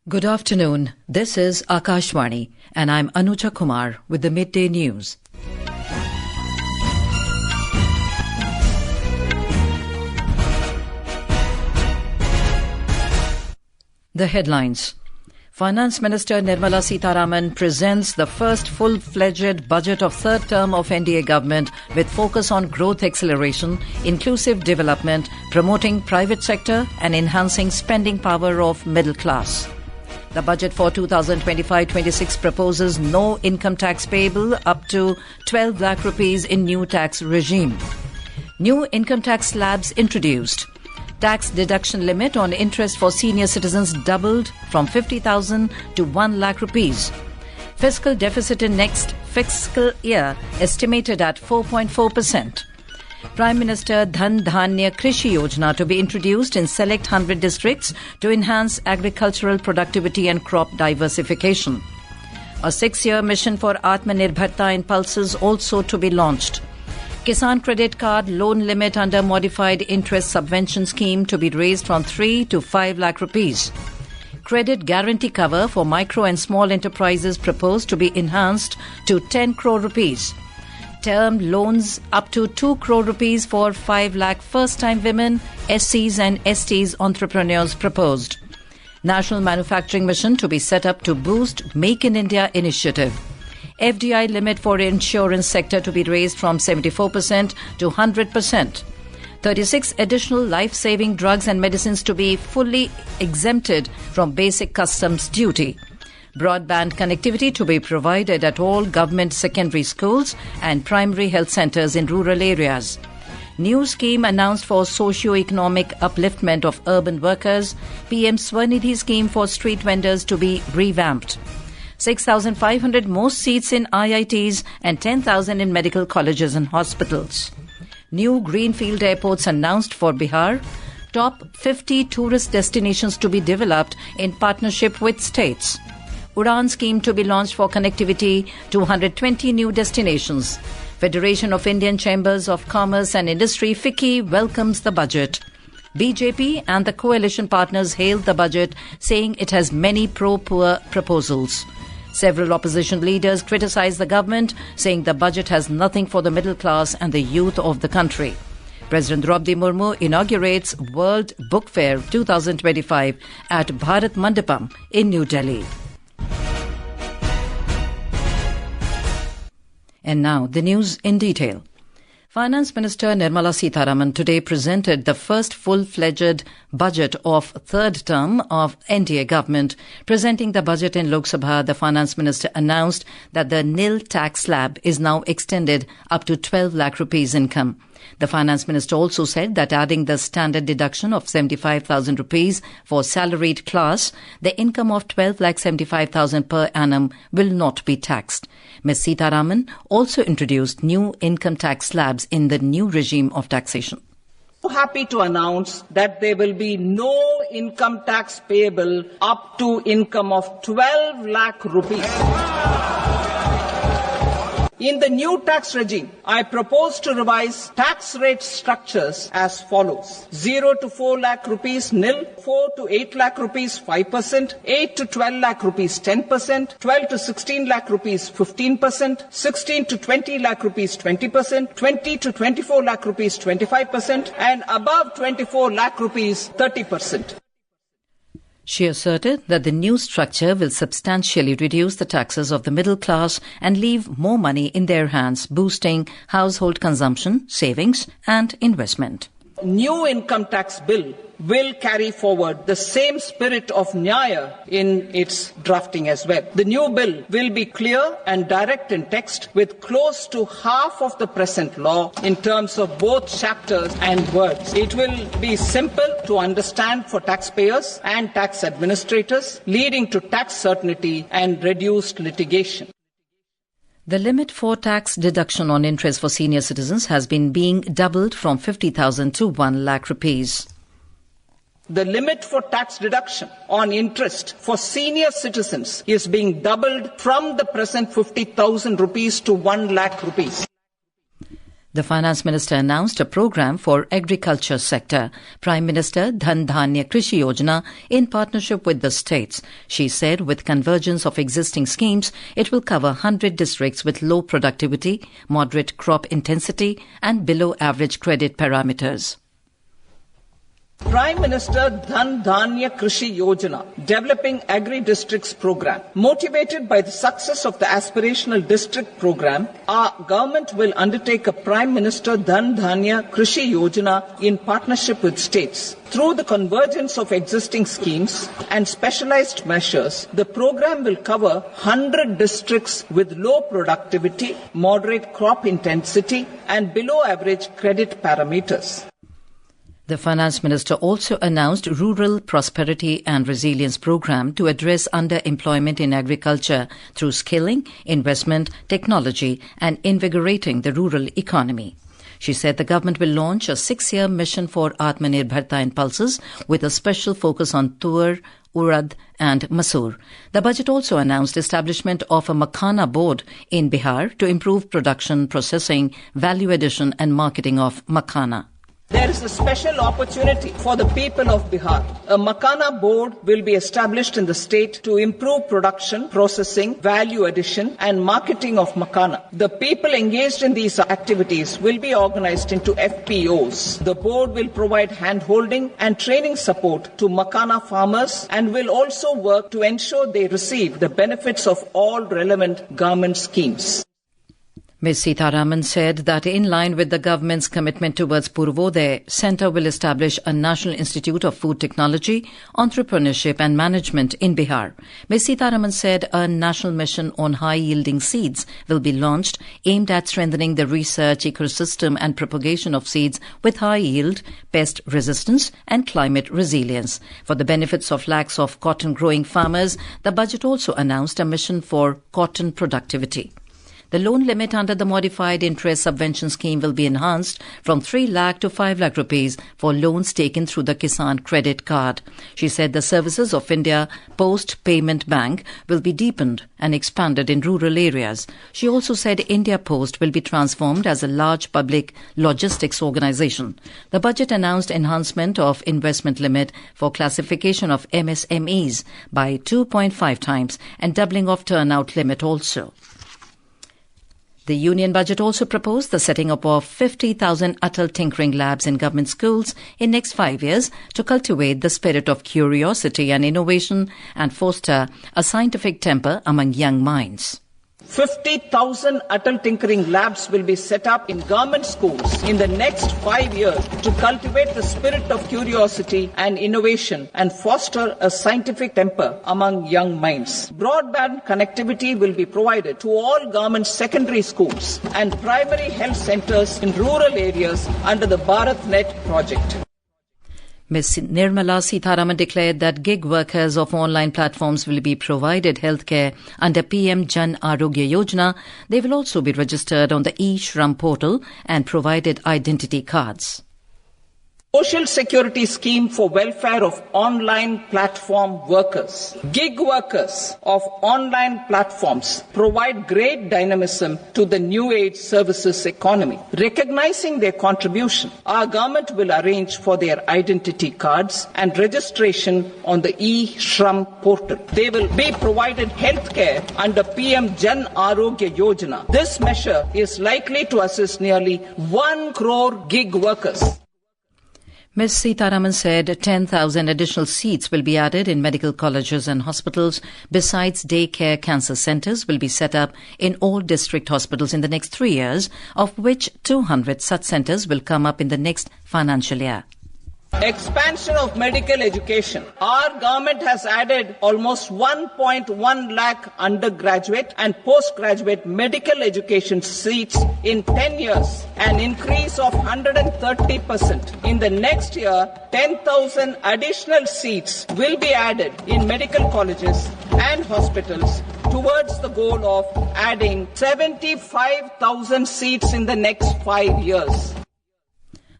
Good afternoon. This is Akashvani, and I'm Anuja Kumar with the Midday News. The headlines. Finance Minister Nirmala Sitharaman presents the first full-fledged budget of third term of NDA Government with focus on growth acceleration, inclusive development, promoting private sector and enhancing spending power of middle class. The budget for 2025-26 proposes no income tax payable up to 12 lakh rupees in new tax regime. New income tax slabs introduced. Tax deduction limit on interest for senior citizens doubled from 50,000 to 1 lakh rupees. Fiscal deficit in next fiscal year estimated at 4.4%. Prime Minister Dhan-Dhaanya Krishi Yojana to be introduced in select 100 districts to enhance agricultural productivity and crop diversification. A 6-year mission for Aatmanirbharta in pulses also to be launched. Kisan Credit Card Loan limit under Modified Interest Subvention Scheme to be raised from 3 to 5 lakh rupees. Credit guarantee cover for micro and small enterprises proposed to be enhanced to 10 crore rupees. Term loans up to 2 crore rupees for 5 lakh first-time women, SCs and STs entrepreneurs proposed. National Manufacturing Mission to be set up to boost Make in India initiative. FDI limit for insurance sector to be raised from 74% to 100%. 36 additional life-saving drugs and medicines to be fully exempted from basic customs duty. Broadband connectivity to be provided at all government secondary schools and primary health centres in rural areas. New scheme announced for socio-economic upliftment of urban workers. PM Swanidhi scheme for street vendors to be revamped. 6,500 more seats in IITs and 10,000 in medical colleges and hospitals. New greenfield airports announced for Bihar. Top 50 tourist destinations to be developed in partnership with states. Udan scheme to be launched for connectivity to 120 new destinations. Federation of Indian Chambers of Commerce and Industry FICCI welcomes the budget. BJP and the coalition partners hailed the budget, saying it has many pro-poor proposals. Several opposition leaders criticized the government, saying the budget has nothing for the middle class and the youth of the country. President Draupadi Murmu inaugurates World Book Fair 2025 at Bharat Mandapam in New Delhi. And now, the news in detail. Finance Minister Nirmala Sitharaman today presented the first full-fledged budget of third term of NDA government. Presenting the budget in Lok Sabha, the Finance Minister announced that the nil tax slab is now extended up to 12 lakh rupees income. The Finance Minister also said that adding the standard deduction of 75,000 rupees for salaried class, the income of 12,75,000 per annum will not be taxed. Ms. Sitharaman also introduced new income tax slabs in the new regime of taxation. Happy to announce that there will be no income tax payable up to income of 12 lakh rupees. In the new tax regime, I propose to revise tax rate structures as follows. 0 to 4 lakh rupees nil, 4 to 8 lakh rupees 5%, 8 to 12 lakh rupees 10%, 12 to 16 lakh rupees 15%, 16 to 20 lakh rupees 20%, 20 to 24 lakh rupees 25%, and above 24 lakh rupees 30%. She asserted that the new structure will substantially reduce the taxes of the middle class and leave more money in their hands, boosting household consumption, savings and investment. New income tax bill will carry forward the same spirit of Nyaya in its drafting as well. The new bill will be clear and direct in text with close to half of the present law in terms of both chapters and words. It will be simple to understand for taxpayers and tax administrators, leading to tax certainty and reduced litigation. The limit for tax deduction on interest for senior citizens has been being doubled from 50,000 to 1 lakh rupees. The limit for tax deduction on interest for senior citizens is being doubled from the present 50,000 rupees to 1 lakh rupees. The Finance Minister announced a program for agriculture sector. Prime Minister Dhan-Dhaanya Krishi Yojana in partnership with the states. She said with convergence of existing schemes, it will cover 100 districts with low productivity, moderate crop intensity and below average credit parameters. Prime Minister Dhan-Dhaanya Krishi Yojana, developing agri-districts program. Motivated by the success of the aspirational district program, our government will undertake a Prime Minister Dhan-Dhaanya Krishi Yojana in partnership with states. Through the convergence of existing schemes and specialized measures, the program will cover 100 districts with low productivity, moderate crop intensity and below average credit parameters. The Finance Minister also announced Rural Prosperity and Resilience Program to address underemployment in agriculture through skilling, investment, technology and invigorating the rural economy. She said the government will launch a 6-year mission for Aatmanirbharta in pulses with a special focus on tur, urad and masoor. The budget also announced establishment of a Makhana board in Bihar to improve production, processing, value addition and marketing of Makhana. There is a special opportunity for the people of Bihar. A Makhana board will be established in the state to improve production, processing, value addition and marketing of Makhana. The people engaged in these activities will be organized into FPOs. The board will provide hand-holding and training support to Makhana farmers and will also work to ensure they receive the benefits of all relevant government schemes. Ms. Sitharaman said that in line with the government's commitment towards Purvodaya, Centre will establish a National Institute of Food Technology, Entrepreneurship and Management in Bihar. Ms. Sitharaman said a national mission on high-yielding seeds will be launched aimed at strengthening the research ecosystem and propagation of seeds with high yield, pest resistance and climate resilience. For the benefits of lakhs of cotton-growing farmers, the budget also announced a mission for cotton productivity. The loan limit under the Modified Interest Subvention Scheme will be enhanced from 3 lakh to 5 lakh rupees for loans taken through the Kisan Credit Card. She said the services of India Post Payment Bank will be deepened and expanded in rural areas. She also said India Post will be transformed as a large public logistics organization. The budget announced enhancement of investment limit for classification of MSMEs by 2.5 times and doubling of turnout limit also. The Union Budget also proposed the setting up of 50,000 Atal tinkering labs in government schools in next 5 years to cultivate the spirit of curiosity and innovation and foster a scientific temper among young minds. 50,000 Atal Tinkering Labs will be set up in government schools in the next 5 years to cultivate the spirit of curiosity and innovation and foster a scientific temper among young minds. Broadband connectivity will be provided to all government secondary schools and primary health centers in rural areas under the BharatNet project. Ms. Nirmala Sitharaman declared that gig workers of online platforms will be provided healthcare under PM Jan Arogya Yojana. They will also be registered on the e-Shram portal and provided identity cards. Social Security Scheme for welfare of online platform workers. Gig workers of online platforms provide great dynamism to the new age services economy. Recognizing their contribution, our government will arrange for their identity cards and registration on the e-Shram portal. They will be provided healthcare under PM Jan Arogya Yojana. This measure is likely to assist nearly 1 crore gig workers. Ms. Sitharaman said 10,000 additional seats will be added in medical colleges and hospitals. Besides, daycare cancer centres will be set up in all district hospitals in the next 3 years, of which 200 such centres will come up in the next financial year. Expansion of medical education. Our government has added almost 1.1 lakh undergraduate and postgraduate medical education seats in 10 years, an increase of 130%. In the next year, 10,000 additional seats will be added in medical colleges and hospitals towards the goal of adding 75,000 seats in the next 5 years.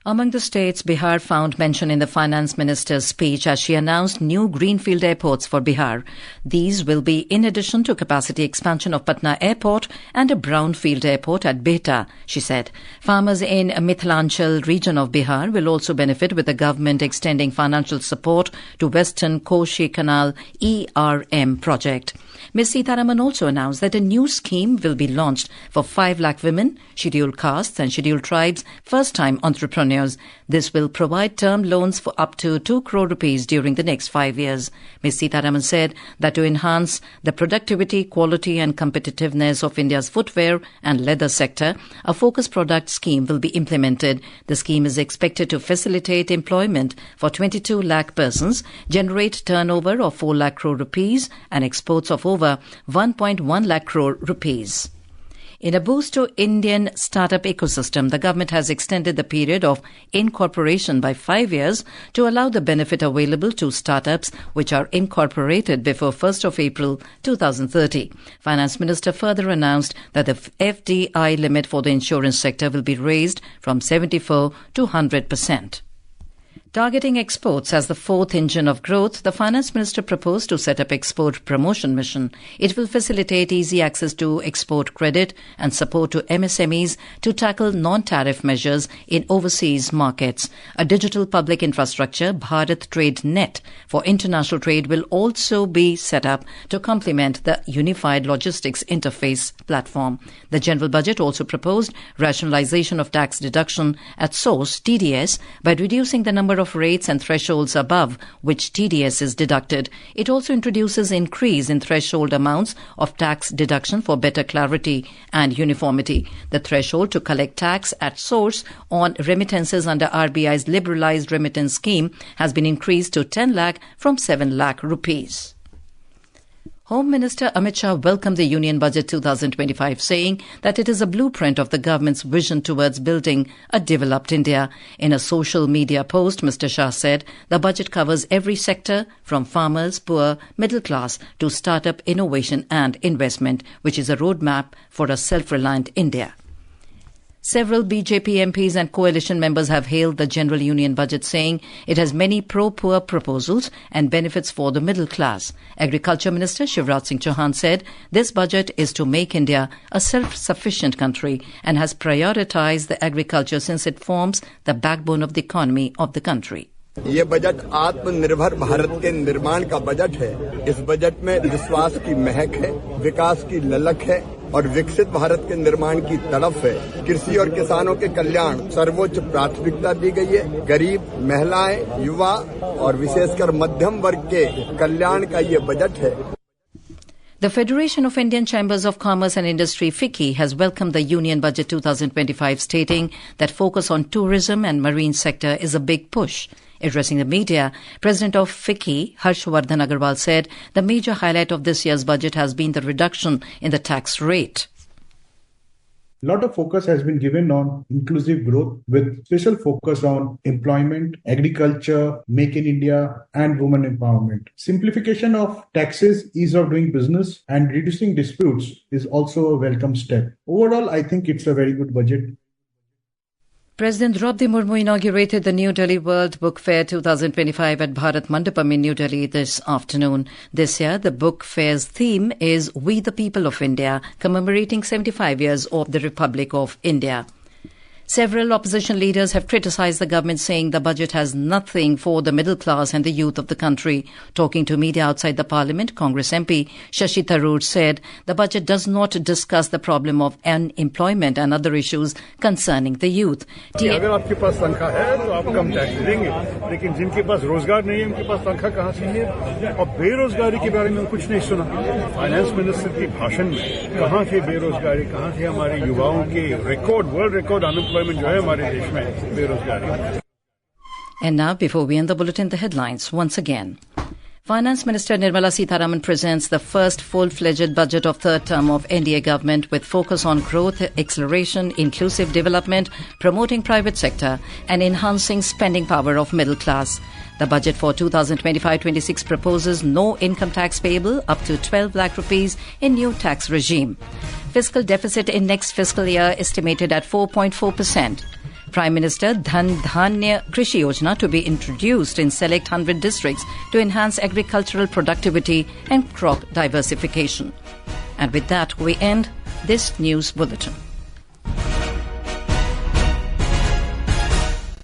Among the states, Bihar found mention in the finance minister's speech as she announced new greenfield airports for Bihar. These will be in addition to capacity expansion of Patna Airport and a brownfield airport at Beta, she said. Farmers in Mithilanchal region of Bihar will also benefit with the government extending financial support to Western Koshi Canal ERM project. Ms. Sitharaman also announced that a new scheme will be launched for 5 lakh women, scheduled castes and scheduled tribes, first-time entrepreneurs. This will provide term loans for up to 2 crore rupees during the next 5 years. Ms. Sitharaman said that to enhance the productivity, quality and competitiveness of India's footwear and leather sector, a focus product scheme will be implemented. The scheme is expected to facilitate employment for 22 lakh persons, generate turnover of 4 lakh crore rupees and exports of over 1.1 lakh crore rupees. In a boost to Indian startup ecosystem, the government has extended the period of incorporation by 5 years to allow the benefit available to startups which are incorporated before 1st of April 2030. Finance Minister further announced that the FDI limit for the insurance sector will be raised from 74 to 100%. Targeting exports as the fourth engine of growth, the Finance Minister proposed to set up Export Promotion Mission. It will facilitate easy access to export credit and support to MSMEs to tackle non-tariff measures in overseas markets. A digital public infrastructure, Bharat Trade Net, for international trade will also be set up to complement the Unified Logistics Interface platform. The General Budget also proposed rationalization of tax deduction at source, TDS, by reducing the number of rates and thresholds above which TDS is deducted. It also introduces increase in threshold amounts of tax deduction for better clarity and uniformity. The threshold to collect tax at source on remittances under RBI's liberalized remittance scheme has been increased to 10 lakh from 7 lakh rupees. Home Minister Amit Shah welcomed the Union Budget 2025, saying that it is a blueprint of the government's vision towards building a developed India. In a social media post, Mr. Shah said the budget covers every sector from farmers, poor, middle class to startup, innovation and investment, which is a roadmap for a self-reliant India. Several BJP MPs and coalition members have hailed the General Union Budget, saying it has many pro-poor proposals and benefits for the middle class. Agriculture Minister Shivraj Singh Chauhan said this budget is to make India a self-sufficient country and has prioritized the agriculture since it forms the backbone of the economy of the country. ये budget आत्मनिर्भर भारत के निर्माण का budget है। इस budget में विश्वास की महक है, विकास की ललक है और विकसित भारत के निर्माण की तड़प है। कृषि और किसानों के कल्याण सर्वोच्च प्राथमिकता दी गई है। गरीब, महिलाएं, युवा और विशेषकर मध्यम वर्ग के कल्याण का ये बजट है। The Federation of Indian Chambers of Commerce and Industry, FICCI, has welcomed the Union Budget 2025, stating that focus on tourism and marine sector is a big push. Addressing the media, President of FICCI, Harshvardhan Agarwal, said the major highlight of this year's budget has been the reduction in the tax rate. A lot of focus has been given on inclusive growth with special focus on employment, agriculture, make in India and women empowerment. Simplification of taxes, ease of doing business and reducing disputes is also a welcome step. Overall, I think it's a very good budget. President Draupadi Murmu inaugurated the New Delhi World Book Fair 2025 at Bharat Mandapam in New Delhi this afternoon. This year, the book fair's theme is We the People of India, commemorating 75 years of the Republic of India. Several opposition leaders have criticized the government, saying the budget has nothing for the middle class and the youth of the country. Talking to media outside the parliament, Congress MP Shashi Tharoor said the budget does not discuss the problem of unemployment and other issues concerning the youth. अगर आपके पास तनख्वाह है तो आप कम tax देंगे, लेकिन जिनके पास रोजगार नहीं है उनके पास तनख्वाह कहाँ से है? और बेरोजगारी के बारे में कुछ नहीं सुना। फाइनेंस मिनिस्टर के भाषण में कहाँ थे बेरोजगारी, कहाँ थे हमारे युवाओं के वर्ल्ड रिकॉर्ड अनएम्प्लॉयमेंट जो है हमारे देश में बेरोजगारी। And now, before we end the bulletin, the headlines once again. Finance Minister Nirmala Sitharaman presents the first full-fledged budget of third term of NDA government with focus on growth, acceleration, inclusive development, promoting private sector and enhancing spending power of middle class. The budget for 2025-26 proposes no income tax payable up to 12 lakh rupees in new tax regime. Fiscal deficit in next fiscal year estimated at 4.4%. Prime Minister Dhan-Dhaanya Krishi Yojana to be introduced in select 100 districts to enhance agricultural productivity and crop diversification. And with that, we end this news bulletin.